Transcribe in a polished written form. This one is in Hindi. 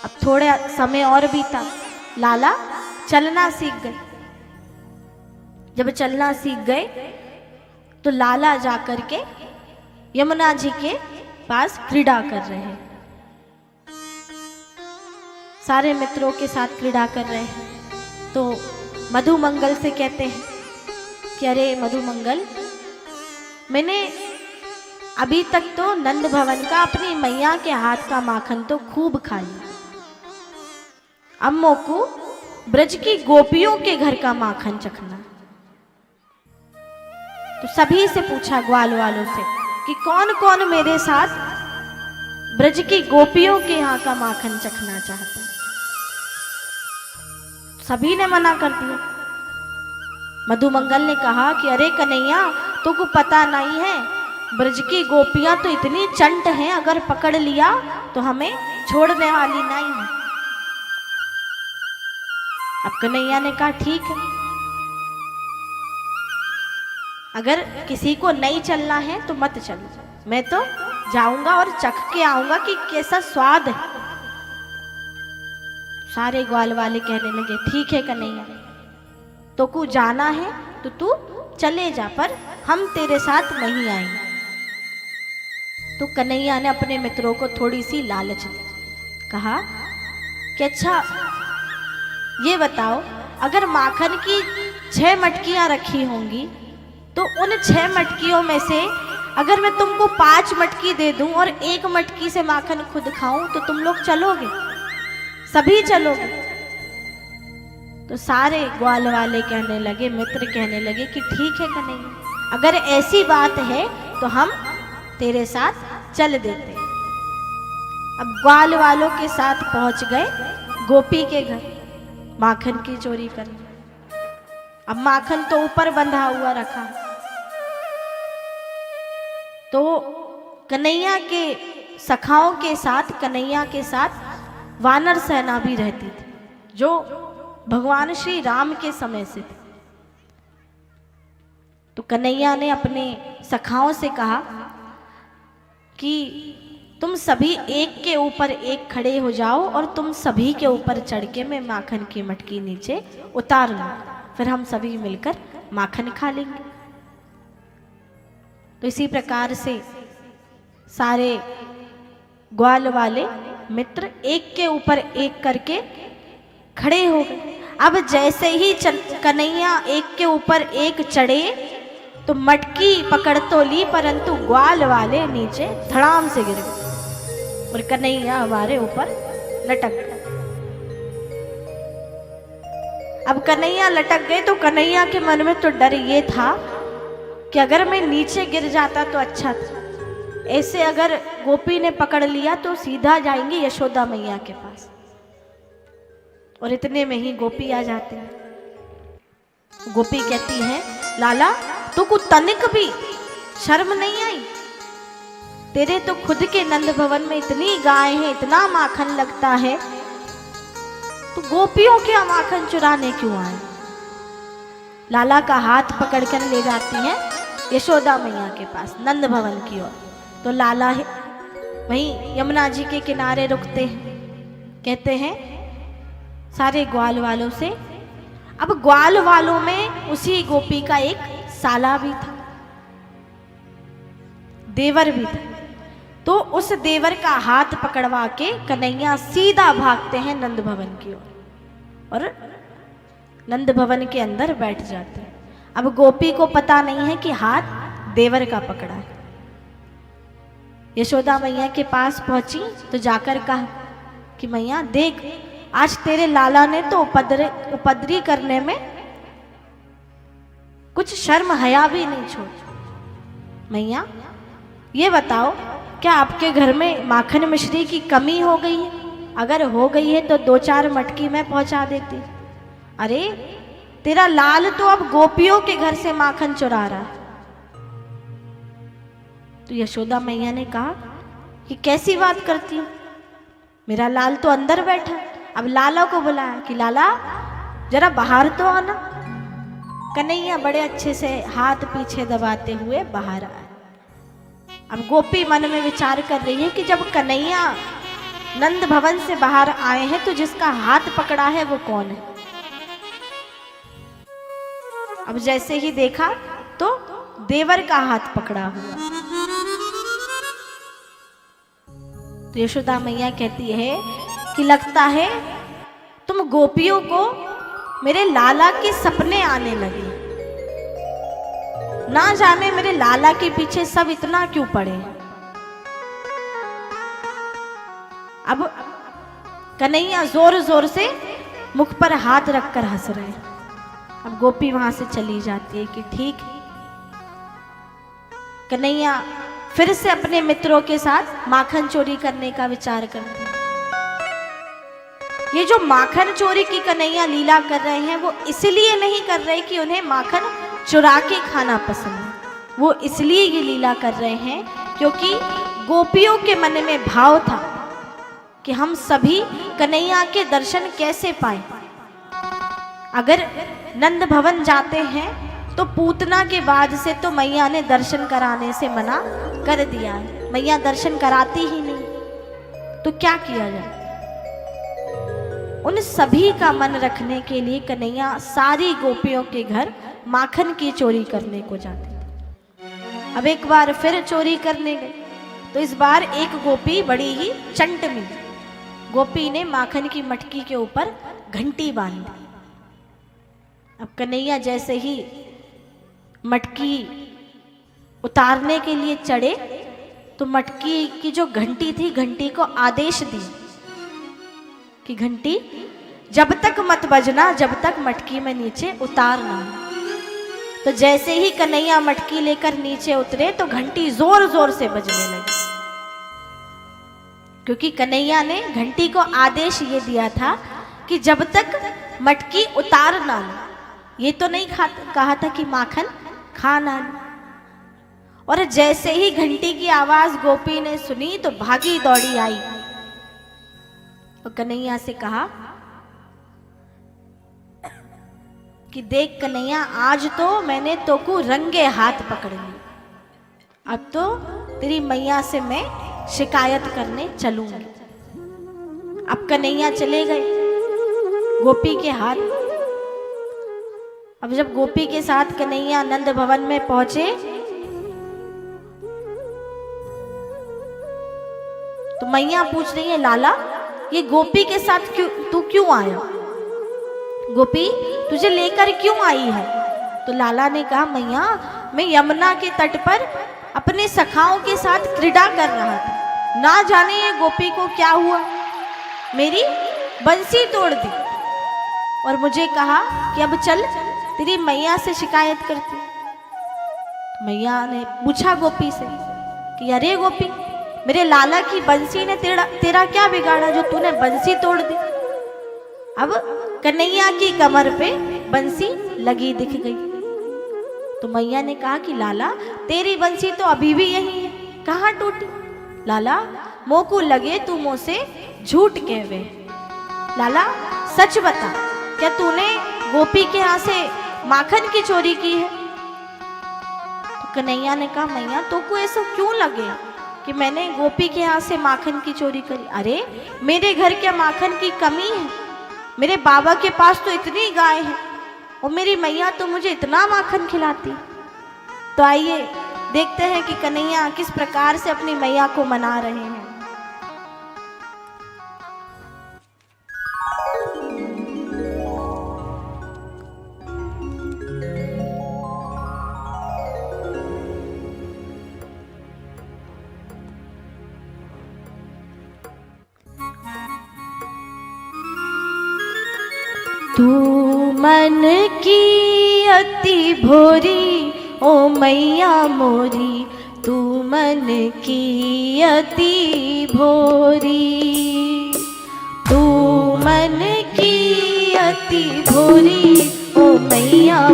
अब थोड़ा समय और बीता, लाला चलना सीख गए। जब चलना सीख गए तो लाला जाकर के यमुना जी के पास क्रीड़ा कर रहे हैं, सारे मित्रों के साथ क्रीड़ा कर रहे हैं। तो मधुमंगल से कहते हैं कि अरे मधुमंगल, मैंने अभी तक तो नंद भवन का अपनी मैया के हाथ का माखन तो खूब खा लिया, अब मोको ब्रज की गोपियों के घर का माखन चखना। तो सभी से पूछा, ग्वाल वालों से, कि कौन कौन मेरे साथ ब्रज की गोपियों के यहाँ का माखन चखना चाहता है। सभी ने मना कर दिया। मधुमंगल ने कहा कि अरे कन्हैया, तुमको पता नहीं है, ब्रज की गोपियां तो इतनी चंट हैं, अगर पकड़ लिया तो हमें छोड़ने वाली नहीं है। अब कन्हैया ने कहा ठीक है, अगर किसी को नहीं चलना है तो मत चलो, मैं तो जाऊंगा और चख के आऊंगा कि कैसा स्वाद है। सारे ग्वाल वाले कहने लगे ठीक है कन्हैया, तो को जाना है तो तू चले जा, पर हम तेरे साथ नहीं आएंगे। तो कन्हैया ने अपने मित्रों को थोड़ी सी लालच दी, कहा कि अच्छा ये बताओ, अगर माखन की 6 मटकियां रखी होंगी तो उन 6 मटकियों में से अगर मैं तुमको 5 मटकी दे दूं और 1 मटकी से माखन खुद खाऊं तो तुम लोग चलोगे? सभी चलोगे? तो सारे ग्वाल वाले कहने लगे, मित्र कहने लगे कि ठीक है कन्हैया, अगर ऐसी बात है तो हम तेरे साथ चल देते। अब ग्वाल वालों के साथ पहुंच गए गोपी के घर माखन की चोरी करने। अब माखन तो ऊपर बंधा हुआ रखा, तो कन्हैया के सखाओं के साथ, कन्हैया के साथ वानर सेना भी रहती थी, जो भगवान श्री राम के समय से थी। तो कन्हैया ने अपने सखाओं से कहा कि तुम सभी एक के ऊपर एक खड़े हो जाओ और तुम सभी के ऊपर चढ़ के मैं माखन की मटकी नीचे उतार लूं, फिर हम सभी मिलकर माखन खा लेंगे। तो इसी प्रकार से सारे ग्वाल वाले मित्र एक के ऊपर एक करके खड़े हो गए। अब जैसे ही कन्हैया एक के ऊपर एक चढ़े तो मटकी पकड़ तो ली, परंतु ग्वाल वाले नीचे धड़ाम से गिर गए और कन्हैया हमारे ऊपर लटक गए। अब कन्हैया लटक गए तो कन्हैया के मन में तो डर ये था कि अगर मैं नीचे गिर जाता तो अच्छा था, ऐसे अगर गोपी ने पकड़ लिया तो सीधा जाएंगे यशोदा मैया के पास। और इतने में ही गोपी आ जाते हैं। गोपी कहती है, लाला तुमको तनिक भी शर्म नहीं आई? तेरे तो खुद के नंद भवन में इतनी गाय है, इतना माखन लगता है, तो गोपियों के माखन चुराने क्यों आए? लाला का हाथ पकड़कर ले जाती है यशोदा मैया के पास नंद भवन की ओर। तो लाला वहीं यमुना जी के किनारे रुकते हैं, कहते हैं सारे ग्वाल वालों से। अब ग्वाल वालों में उसी गोपी का एक साला भी था, देवर भी था। तो उस देवर का हाथ पकड़वा के कन्हैया सीधा भागते हैं नंद भवन की ओर और नंद भवन के अंदर बैठ जाते हैं। अब गोपी को पता नहीं है कि हाथ देवर का पकड़ा है। यशोदा मैया के पास पहुंची तो जाकर कहा कि मैया देख, आज तेरे लाला ने तो उपद्री करने में कुछ शर्म हया भी नहीं छोड़ी। मैया ये बताओ, क्या आपके घर में माखन मिश्री की कमी हो गई है? अगर हो गई है तो 2-4 मटकी मैं पहुंचा देती। अरे तेरा लाल तो अब गोपियों के घर से माखन चुरा रहा है। तो यशोदा मैया ने कहा कि कैसी बात करती हो, मेरा लाल तो अंदर बैठा। अब लाला को बुलाया कि लाला जरा बाहर तो आना। कन्हैया बड़े अच्छे से हाथ पीछे दबाते हुए बाहर आए। अब गोपी मन में विचार कर रही है कि जब कन्हैया नंद भवन से बाहर आए हैं तो जिसका हाथ पकड़ा है वो कौन है? अब जैसे ही देखा तो देवर का हाथ पकड़ा हुआ। तो यशोदा मैया कहती है कि लगता है तुम गोपियों को मेरे लाला के सपने आने लगे, ना जाने मेरे लाला के पीछे सब इतना क्यों पड़े। अब कन्हैया जोर जोर से मुख पर हाथ रखकर हंस रहे हैं। अब गोपी वहां से चली जाती है कि ठीक। कन्हैया फिर से अपने मित्रों के साथ माखन चोरी करने का विचार करते हैं। ये जो माखन चोरी की कन्हैया लीला कर रहे हैं वो इसलिए नहीं कर रहे कि उन्हें माखन चुरा के खाना पसंद है, वो इसलिए ये लीला कर रहे हैं क्योंकि गोपियों के मन में भाव था कि हम सभी कन्हैया के दर्शन कैसे पाए। अगर नंद भवन जाते हैं तो पूतना के बाद से तो मैया ने दर्शन कराने से मना कर दिया है, मैया दर्शन कराती ही नहीं, तो क्या किया जाए। उन सभी का मन रखने के लिए कन्हैया सारी गोपियों के घर माखन की चोरी करने को जाते थे। अब एक बार फिर चोरी करने गए तो इस बार एक गोपी बड़ी ही चंट मिली। गोपी ने माखन की मटकी के ऊपर घंटी बांध दी। अब कन्हैया जैसे ही मटकी उतारने के लिए चढ़े तो मटकी की जो घंटी थी, घंटी को आदेश दी कि घंटी जब तक मत बजना जब तक मटकी में नीचे उतारना। तो जैसे ही कन्हैया मटकी लेकर नीचे उतरे तो घंटी जोर जोर से बजने लगी, क्योंकि कन्हैया ने घंटी को आदेश ये दिया था कि जब तक मटकी उतार ना लो। ये तो नहीं कहा था कि माखन खाना। और जैसे ही घंटी की आवाज गोपी ने सुनी तो भागी दौड़ी आई और कन्हैया से कहा कि देख कन्हैया, आज तो मैंने तोको रंगे हाथ पकड़ ली, अब तो तेरी मैया से मैं शिकायत करने चलूंगी। अब कन्हैया चले गए गोपी के हाथ। अब जब गोपी के साथ कन्हैया नंद भवन में पहुंचे तो मैया पूछ रही है, लाला ये गोपी के साथ तू क्यों आया? गोपी तुझे लेकर क्यों आई है? तो लाला ने कहा, मैया मैं यमुना के तट पर अपने सखाओं के साथ क्रीड़ा कर रहा था, ना जाने ये गोपी को क्या हुआ, मेरी बंसी तोड़ दी और मुझे कहा कि अब चल तेरी मैया से शिकायत करती। मैया ने पूछा गोपी से कि अरे गोपी, मेरे लाला की बंसी ने तेरा क्या बिगाड़ा जो तूने बंसी तोड़ दी? अब कन्हैया की कमर पे बंसी लगी दिख गई। तो मैया ने कहा कि लाला तेरी बंसी तो अभी भी यही है, कहाँ टूटी? लाला मोह को लगे तू मुँह से झूठ कहवे, लाला सच बता, क्या तूने गोपी के यहाँ से माखन की चोरी की है? तो कन्हैया ने कहा, मैया तो को ऐसा क्यों लगे कि मैंने गोपी के यहाँ से माखन की चोरी करी? अरे मेरे घर क्या माखन की कमी है? मेरे बाबा के पास तो इतनी गाय है और मेरी मैया तो मुझे इतना माखन खिलाती। तो आइए देखते हैं कि कन्हैया किस प्रकार से अपनी मैया को मना रहे हैं। तू मन की अति भोरी ओ मैया मोरी, तू मन की अति भोरी, तू मन की अति भोरी ओ मैया